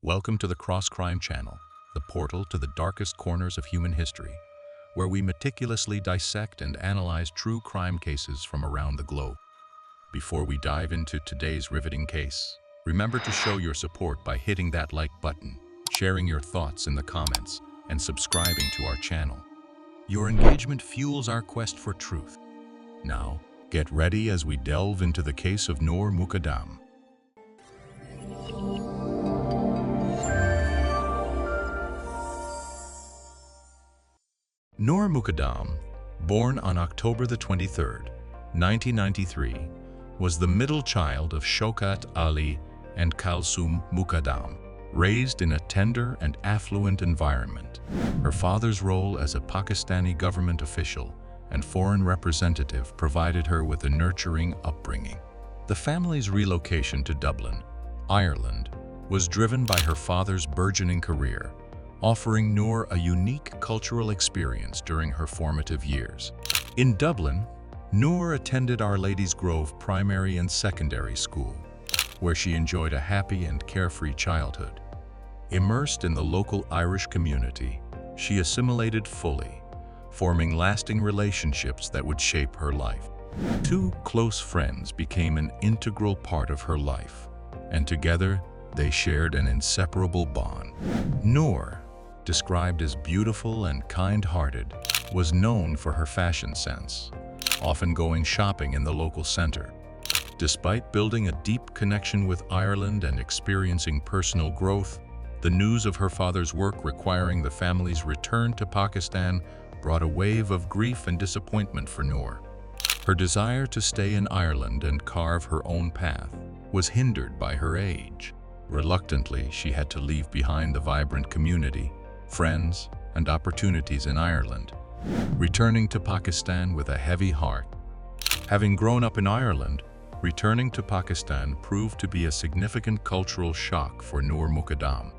Welcome to the Cross Crime Channel, the portal to the darkest corners of human history, where we meticulously dissect and analyze true crime cases from around the globe. Before we dive into today's riveting case, remember to show your support by hitting that like button, sharing your thoughts in the comments, and subscribing to our channel. Your engagement fuels our quest for truth. Now, get ready as we delve into the case of Noor Mukadam. Noor Mukadam, born on October 23, 1993, was the middle child of Shaukat Ali and Kalsoom Mukadam, raised in a tender and affluent environment. Her father's role as a Pakistani government official and foreign representative provided her with a nurturing upbringing. The family's relocation to Dublin, Ireland, was driven by her father's burgeoning career, offering Noor a unique cultural experience during her formative years. In Dublin, Noor attended Our Lady's Grove Primary and Secondary School, where she enjoyed a happy and carefree childhood. Immersed in the local Irish community, she assimilated fully, forming lasting relationships that would shape her life. Two close friends became an integral part of her life, and together they shared an inseparable bond. Noor, described as beautiful and kind-hearted, was known for her fashion sense, often going shopping in the local center. Despite building a deep connection with Ireland and experiencing personal growth, the news of her father's work requiring the family's return to Pakistan brought a wave of grief and disappointment for Noor. Her desire to stay in Ireland and carve her own path was hindered by her age. Reluctantly, she had to leave behind the vibrant community, friends, and opportunities in Ireland, returning to Pakistan with a heavy heart. Having grown up in Ireland, returning to Pakistan proved to be a significant cultural shock for Noor Mukadam.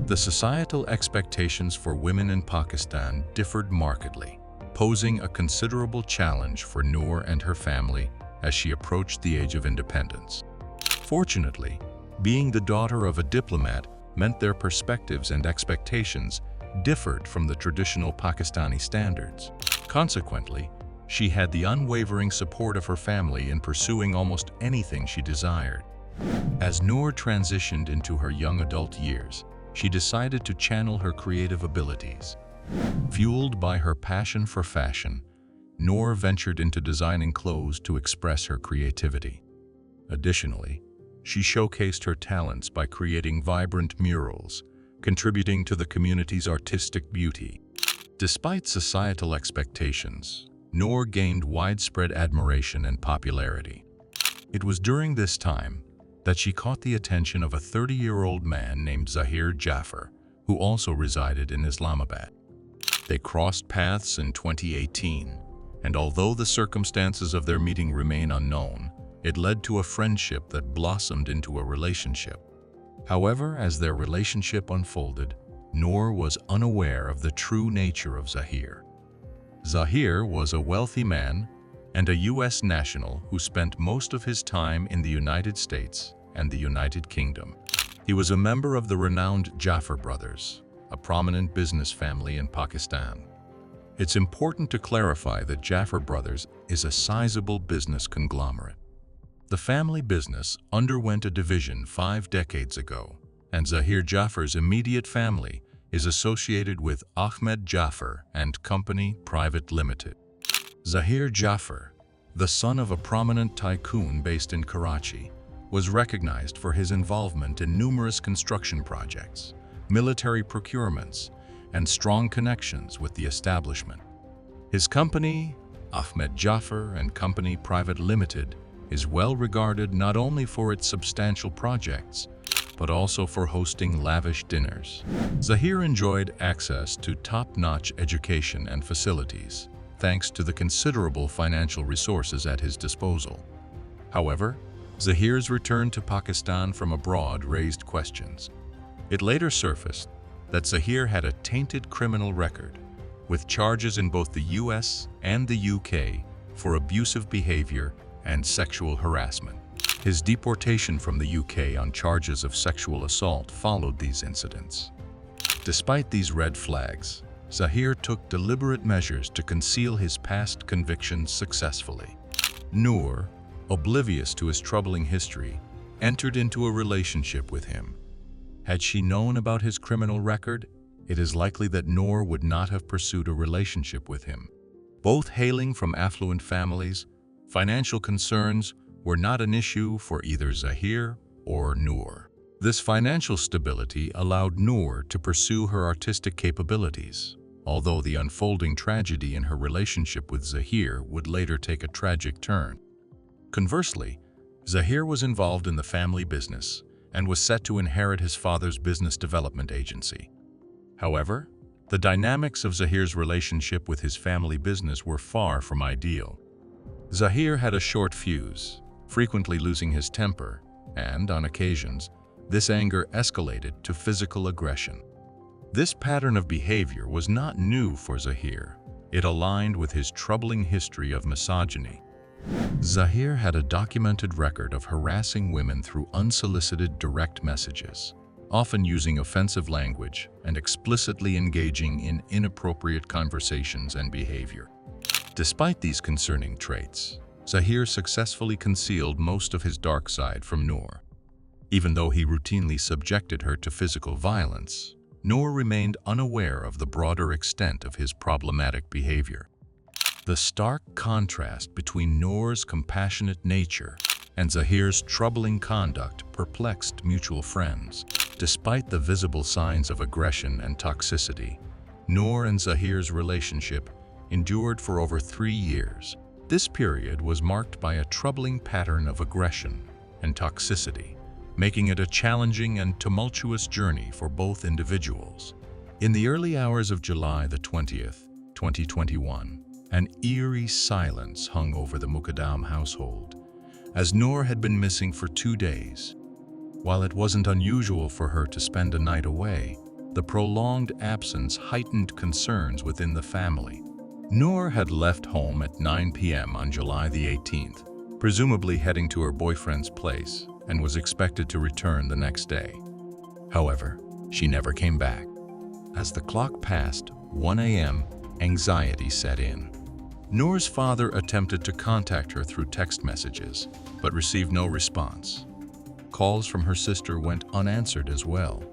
The societal expectations for women in Pakistan differed markedly, posing a considerable challenge for Noor and her family as she approached the age of independence. Fortunately, being the daughter of a diplomat meant their perspectives and expectations differed from the traditional Pakistani standards. Consequently, she had the unwavering support of her family in pursuing almost anything she desired. As Noor transitioned into her young adult years, she decided to channel her creative abilities. Fueled by her passion for fashion, Noor ventured into designing clothes to express her creativity. Additionally, she showcased her talents by creating vibrant murals, contributing to the community's artistic beauty. Despite societal expectations, Noor gained widespread admiration and popularity. It was during this time that she caught the attention of a 30-year-old man named Zahir Jaffer, who also resided in Islamabad. They crossed paths in 2018, and although the circumstances of their meeting remain unknown, it led to a friendship that blossomed into a relationship. However, as their relationship unfolded, Noor was unaware of the true nature of Zahir. Zahir was a wealthy man and a U.S. national who spent most of his time in the United States and the United Kingdom. He was a member of the renowned Jaffer brothers, a prominent business family in Pakistan. It's important to clarify that Jaffer Brothers is a sizable business conglomerate. The family business underwent a division 5 decades ago, and Zahir Jaffer's immediate family is associated with Ahmed Jaffer and Company Private Limited. Zahir Jaffer, the son of a prominent tycoon based in Karachi, was recognized for his involvement in numerous construction projects, military procurements, and strong connections with the establishment. His company, Ahmed Jaffer and Company Private Limited, is well regarded not only for its substantial projects, but also for hosting lavish dinners. Zahir enjoyed access to top-notch education and facilities, thanks to the considerable financial resources at his disposal. However, Zahir's return to Pakistan from abroad raised questions. It later surfaced that Zahir had a tainted criminal record, with charges in both the US and the UK for abusive behavior and sexual harassment. His deportation from the UK on charges of sexual assault followed these incidents. Despite these red flags, Zahir took deliberate measures to conceal his past convictions successfully. Noor, oblivious to his troubling history, entered into a relationship with him. Had she known about his criminal record, it is likely that Noor would not have pursued a relationship with him. Both hailing from affluent families, financial concerns were not an issue for either Zahir or Noor. This financial stability allowed Noor to pursue her artistic capabilities, although the unfolding tragedy in her relationship with Zahir would later take a tragic turn. Conversely, Zahir was involved in the family business and was set to inherit his father's business development agency. However, the dynamics of Zahir's relationship with his family business were far from ideal. Zahir had a short fuse, frequently losing his temper, and, on occasions, this anger escalated to physical aggression. This pattern of behavior was not new for Zahir. It aligned with his troubling history of misogyny. Zahir had a documented record of harassing women through unsolicited direct messages, often using offensive language and explicitly engaging in inappropriate conversations and behavior. Despite these concerning traits, Zahir successfully concealed most of his dark side from Noor. Even though he routinely subjected her to physical violence, Noor remained unaware of the broader extent of his problematic behavior. The stark contrast between Noor's compassionate nature and Zahir's troubling conduct perplexed mutual friends. Despite the visible signs of aggression and toxicity, Noor and Zahir's relationship endured for over 3 years. This period was marked by a troubling pattern of aggression and toxicity, making it a challenging and tumultuous journey for both individuals. In the early hours of July the 20th, 2021, an eerie silence hung over the Mukadam household, as Noor had been missing for 2 days. While it wasn't unusual for her to spend a night away, the prolonged absence heightened concerns within the family. Noor had left home at 9 p.m. on July the 18th, presumably heading to her boyfriend's place, and was expected to return the next day. However, she never came back. As the clock passed 1 a.m., anxiety set in. Noor's father attempted to contact her through text messages, but received no response. Calls from her sister went unanswered as well.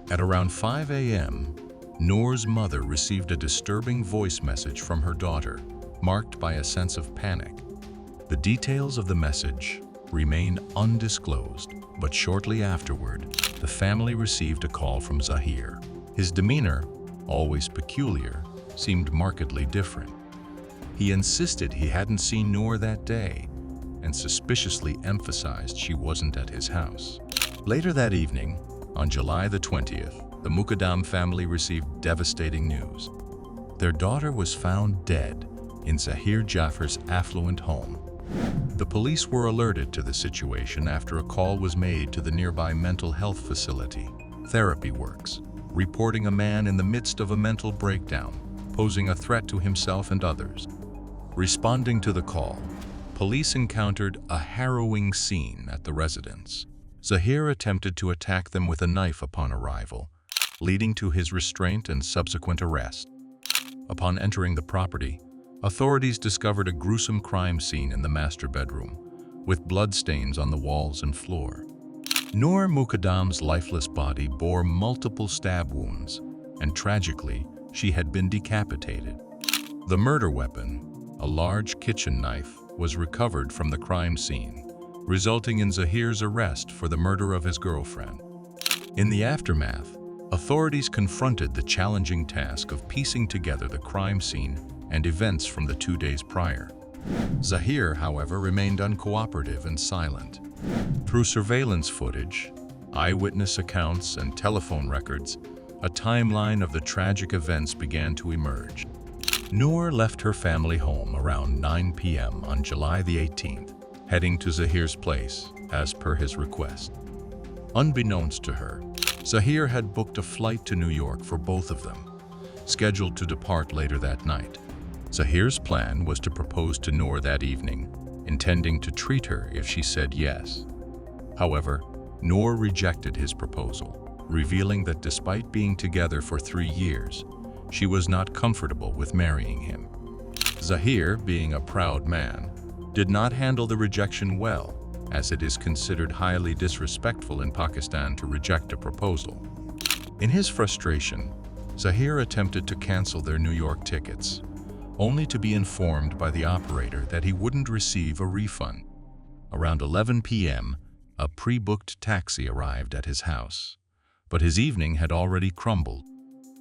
At around 5 a.m., Noor's mother received a disturbing voice message from her daughter, marked by a sense of panic. The details of the message remained undisclosed, but shortly afterward, the family received a call from Zahir. His demeanor, always peculiar, seemed markedly different. He insisted he hadn't seen Noor that day, and suspiciously emphasized she wasn't at his house. Later that evening, on July the 20th, the Mukadam family received devastating news. Their daughter was found dead in Zahir Jafar's affluent home. The police were alerted to the situation after a call was made to the nearby mental health facility, Therapy Works, reporting a man in the midst of a mental breakdown, posing a threat to himself and others. Responding to the call, police encountered a harrowing scene at the residence. Zahir attempted to attack them with a knife upon arrival, leading to his restraint and subsequent arrest. Upon entering the property, authorities discovered a gruesome crime scene in the master bedroom, with bloodstains on the walls and floor. Noor Mukadam's lifeless body bore multiple stab wounds, and tragically, she had been decapitated. The murder weapon, a large kitchen knife, was recovered from the crime scene, resulting in Zahir's arrest for the murder of his girlfriend. In the aftermath, authorities confronted the challenging task of piecing together the crime scene and events from the 2 days prior. Zahir, however, remained uncooperative and silent. Through surveillance footage, eyewitness accounts, and telephone records, a timeline of the tragic events began to emerge. Noor left her family home around 9 p.m. on July the 18th, heading to Zahir's place, as per his request. Unbeknownst to her, Zahir had booked a flight to New York for both of them, scheduled to depart later that night. Zahir's plan was to propose to Noor that evening, intending to treat her if she said yes. However, Noor rejected his proposal, revealing that despite being together for 3 years, she was not comfortable with marrying him. Zahir, being a proud man, did not handle the rejection well, as it is considered highly disrespectful in Pakistan to reject a proposal. In his frustration, Zahir attempted to cancel their New York tickets, only to be informed by the operator that he wouldn't receive a refund. Around 11 p.m., a pre-booked taxi arrived at his house, but his evening had already crumbled.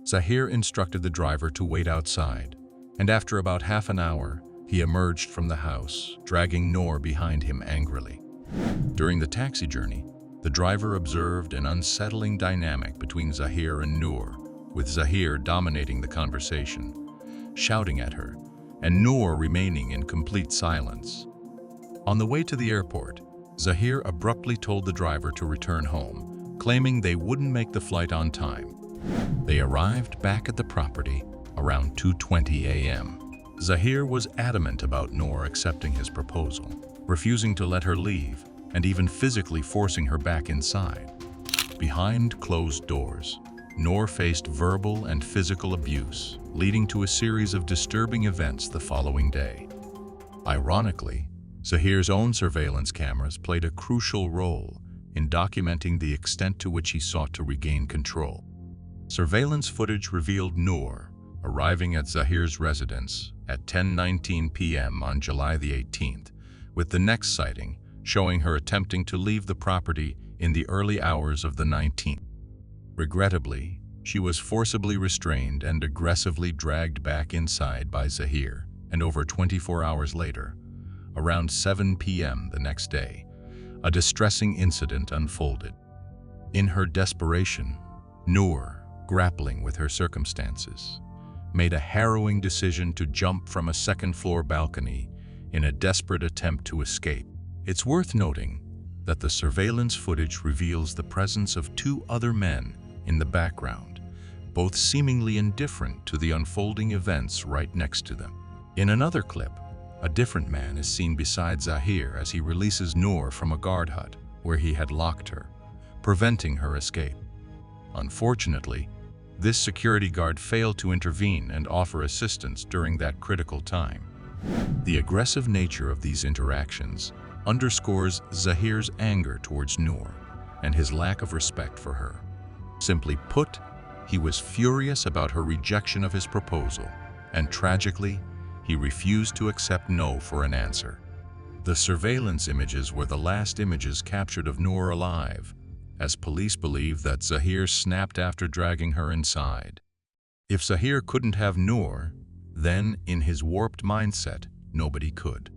Zahir instructed the driver to wait outside, and after about half an hour, he emerged from the house, dragging Noor behind him angrily. During the taxi journey, the driver observed an unsettling dynamic between Zahir and Noor, with Zahir dominating the conversation, shouting at her, and Noor remaining in complete silence. On the way to the airport, Zahir abruptly told the driver to return home, claiming they wouldn't make the flight on time. They arrived back at the property around 2:20 a.m. Zahir was adamant about Noor accepting his proposal, refusing to let her leave, and even physically forcing her back inside. Behind closed doors, Noor faced verbal and physical abuse, leading to a series of disturbing events the following day. Ironically, Zahir's own surveillance cameras played a crucial role in documenting the extent to which he sought to regain control. Surveillance footage revealed Noor arriving at Zahir's residence at 10:19 p.m. on July the 18th, with the next sighting showing her attempting to leave the property in the early hours of the 19th. Regrettably, she was forcibly restrained and aggressively dragged back inside by Zahir, and over 24 hours later, around 7 p.m. the next day, a distressing incident unfolded. In her desperation, Noor, grappling with her circumstances, made a harrowing decision to jump from a second-floor balcony in a desperate attempt to escape. It's worth noting that the surveillance footage reveals the presence of 2 other men in the background, both seemingly indifferent to the unfolding events right next to them. In another clip, a different man is seen beside Zahir as he releases Noor from a guard hut where he had locked her, preventing her escape. Unfortunately, this security guard failed to intervene and offer assistance during that critical time. The aggressive nature of these interactions underscores Zahir's anger towards Noor and his lack of respect for her. Simply put, he was furious about her rejection of his proposal, and tragically, he refused to accept no for an answer. The surveillance images were the last images captured of Noor alive, as police believe that Zahir snapped after dragging her inside. If Zahir couldn't have Noor, then, in his warped mindset, nobody could.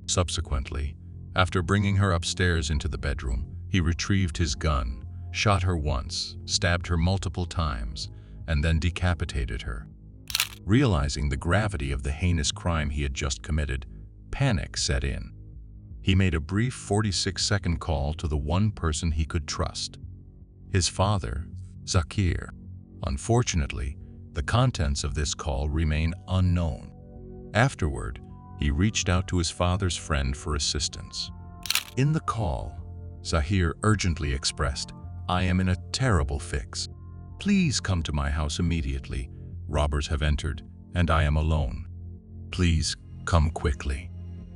Subsequently, after bringing her upstairs into the bedroom, he retrieved his gun, shot her once, stabbed her multiple times, and then decapitated her. Realizing the gravity of the heinous crime he had just committed, panic set in. He made a brief 46-second call to the one person he could trust, his father, Zakir. Unfortunately, the contents of this call remain unknown. Afterward, he reached out to his father's friend for assistance. In the call, Zahir urgently expressed, "I am in a terrible fix. Please come to my house immediately. Robbers have entered, and I am alone. Please come quickly."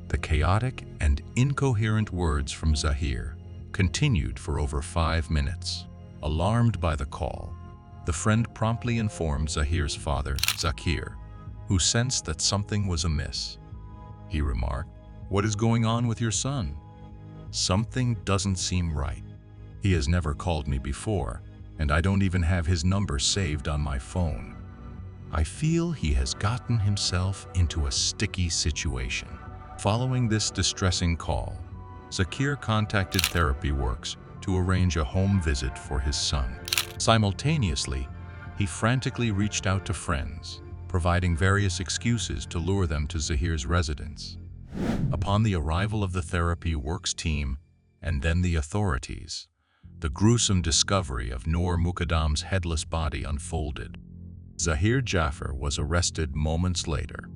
The chaotic and incoherent words from Zahir continued for over 5 minutes. Alarmed by the call, the friend promptly informed Zahir's father, Zakir, who sensed that something was amiss. He remarked, "What is going on with your son? Something doesn't seem right. He has never called me before, and I don't even have his number saved on my phone. I feel he has gotten himself into a sticky situation." Following this distressing call, Zakir contacted Therapy Works to arrange a home visit for his son. Simultaneously, he frantically reached out to friends, providing various excuses to lure them to Zahir's residence. Upon the arrival of the Therapy Works team and then the authorities, the gruesome discovery of Noor Mukadam's headless body unfolded. Zahir Jaffer was arrested moments later.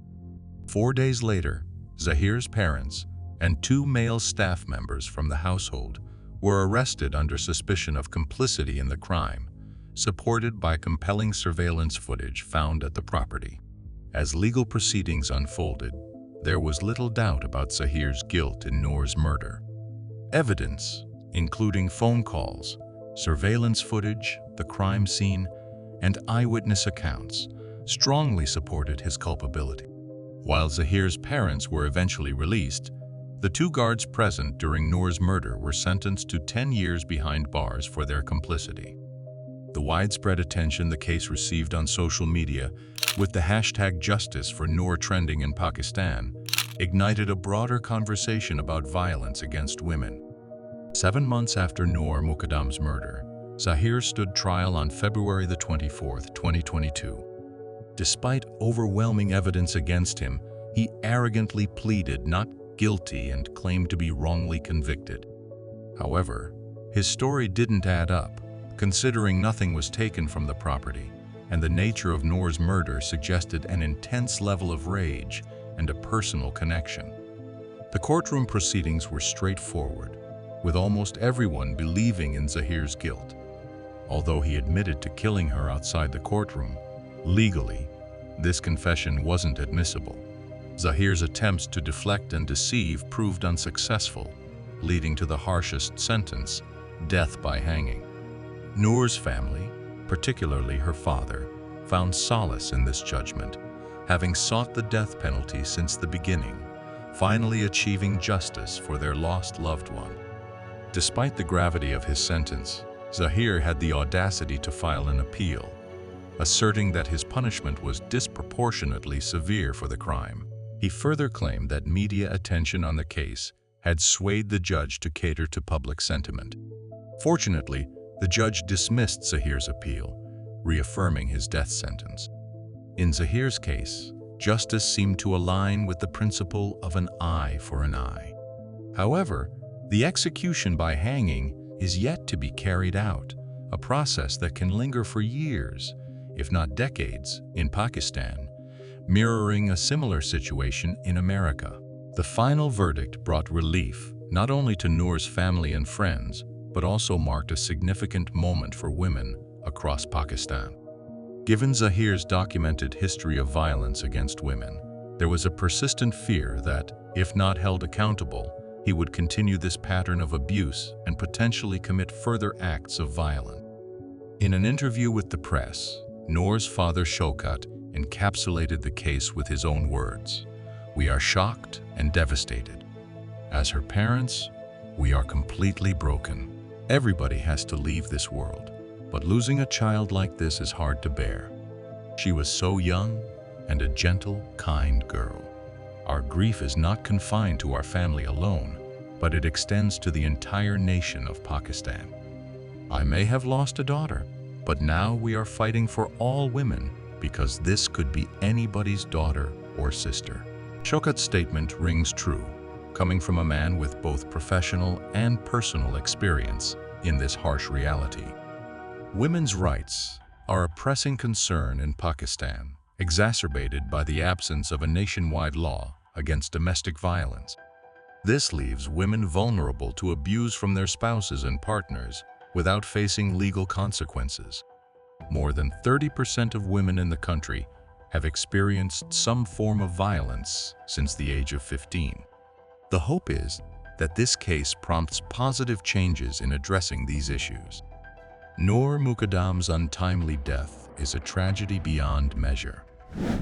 4 days later, Zahir's parents and 2 male staff members from the household were arrested under suspicion of complicity in the crime, supported by compelling surveillance footage found at the property. As legal proceedings unfolded, there was little doubt about Zahir's guilt in Noor's murder. Evidence, including phone calls, surveillance footage, the crime scene, and eyewitness accounts, strongly supported his culpability. While Zahir's parents were eventually released, the two guards present during Noor's murder were sentenced to 10 years behind bars for their complicity. The widespread attention the case received on social media, with the hashtag Justice for Noor trending in Pakistan, ignited a broader conversation about violence against women. 7 months after Noor Mukadam's murder, Zahir stood trial on February 24, 2022. Despite overwhelming evidence against him, he arrogantly pleaded not guilty and claimed to be wrongly convicted. However, his story didn't add up, considering nothing was taken from the property, and the nature of Noor's murder suggested an intense level of rage and a personal connection. The courtroom proceedings were straightforward, with almost everyone believing in Zahir's guilt. Although he admitted to killing her outside the courtroom, legally, this confession wasn't admissible. Zahir's attempts to deflect and deceive proved unsuccessful, leading to the harshest sentence, death by hanging. Noor's family, particularly her father, found solace in this judgment, having sought the death penalty since the beginning, finally achieving justice for their lost loved one. Despite the gravity of his sentence, Zahir had the audacity to file an appeal, asserting that his punishment was disproportionately severe for the crime. He further claimed that media attention on the case had swayed the judge to cater to public sentiment. Fortunately, the judge dismissed Zahir's appeal, reaffirming his death sentence. In Zahir's case, justice seemed to align with the principle of an eye for an eye. However, the execution by hanging is yet to be carried out, a process that can linger for years, if not decades, in Pakistan, mirroring a similar situation in America. The final verdict brought relief not only to Noor's family and friends, but also marked a significant moment for women across Pakistan. Given Zahir's documented history of violence against women, there was a persistent fear that, if not held accountable, he would continue this pattern of abuse and potentially commit further acts of violence. In an interview with the press, Noor's father Shaukat encapsulated the case with his own words: "We are shocked and devastated. As her parents, we are completely broken. Everybody has to leave this world, but losing a child like this is hard to bear. She was so young and a gentle, kind girl. Our grief is not confined to our family alone, but it extends to the entire nation of Pakistan. I may have lost a daughter, but now we are fighting for all women because this could be anybody's daughter or sister." Shaukat's statement rings true, coming from a man with both professional and personal experience in this harsh reality. Women's rights are a pressing concern in Pakistan, exacerbated by the absence of a nationwide law against domestic violence. This leaves women vulnerable to abuse from their spouses and partners without facing legal consequences. More than 30% of women in the country have experienced some form of violence since the age of 15. The hope is that this case prompts positive changes in addressing these issues. Noor Mukadam's untimely death is a tragedy beyond measure.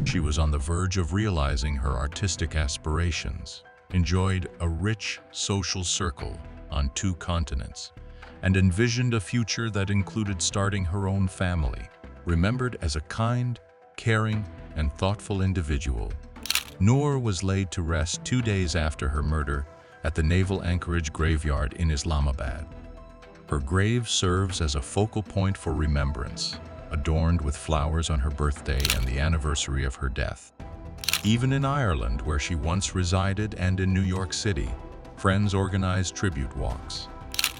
She was on the verge of realizing her artistic aspirations, enjoyed a rich social circle on 2 continents, and envisioned a future that included starting her own family. Remembered as a kind, caring, and thoughtful individual, Noor was laid to rest 2 days after her murder at the Naval Anchorage Graveyard in Islamabad. Her grave serves as a focal point for remembrance, adorned with flowers on her birthday and the anniversary of her death. Even in Ireland, where she once resided, and in New York City, friends organized tribute walks,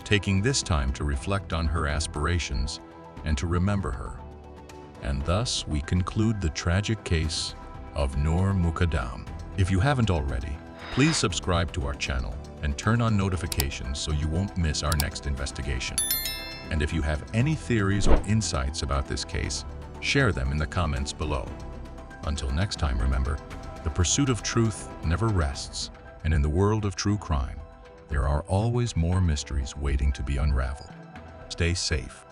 taking this time to reflect on her aspirations and to remember her. And thus, we conclude the tragic case of Noor Mukadam. If you haven't already, please subscribe to our channel and turn on notifications so you won't miss our next investigation. And if you have any theories or insights about this case, share them in the comments below. Until next time, remember, the pursuit of truth never rests, and in the world of true crime, there are always more mysteries waiting to be unraveled. Stay safe.